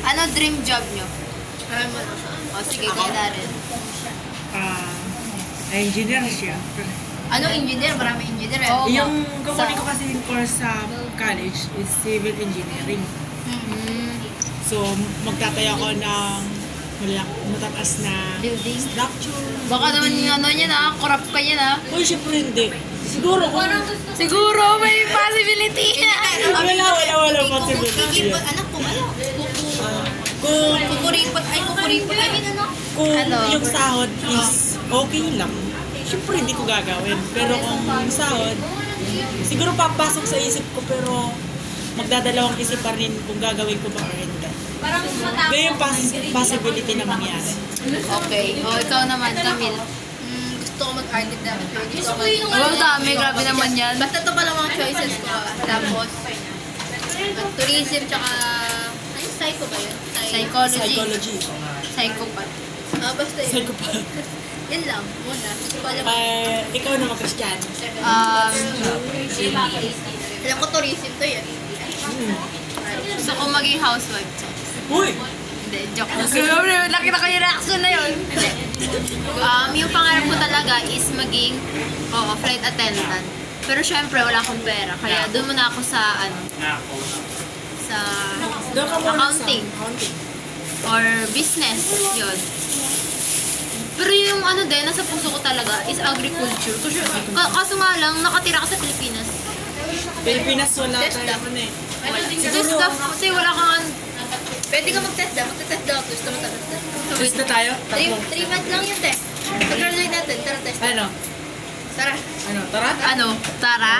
Ano dream job nyo? O sige, kaya na rin. Engineer siya. Ano engineer? Marami engineer eh. Yung kukunin ko kasi yung course sa college is civil engineering. So, magtataya ko ng matataas na Building. structure. Baka naman yung ano niya na, corrupt ka niya na. Uy, syempre hindi. Siguro kung... Siguro may possibility. Wala possibility. Anak ko, ano? Kung Kukuripot. I mean ano? Kung Ano? yung sahod is okay lang, syempre hindi ko gagawin. Pero kung yung sahod, siguro papasok sa isip ko pero magdadalawang isip pa rin kung gagawin ko ba or hindi. Ganyan yung possibility na mangyari. Okay. O, ikaw naman, Camille. Gusto ko mag-arte dapat. Gusto ko yung Oh, dami. Grabe naman yan. Basta ito pala mga choices ko. Tapos, tourism tsaka... Ano yung psycho ba yun? Psychology. Psychopath. Basta yun. Psychopath. Yan lang. Muna. Gusto ko alam. Ikaw naman, Christian. Alam ko tourism to yan. Gusto ko maging housewife. Uy! Hindi, joke lang. Grabe, laki na kayo reaction na yun. Hindi. Yung pangarap ko talaga is maging flight attendant. Pero syempre, wala akong pera. Kaya doon muna ako sa, sa Doon ka muna accounting sa accounting. or business. Yun. Pero yung ano din, nasa puso ko talaga is agriculture. Kaso nga lang, nakatira ka sa Pilipinas. Pilipinas wala Test tayo daw. ano eh. Just stuff, kasi wala kang... Pwede ka mag-test daw. Magte-test daw. Gusto mo test daw. Test na tayo? 3 months lang yun, te. Pag-graduate natin, tara test. Ano? Tara. Ano? Tara? Ano? Tara?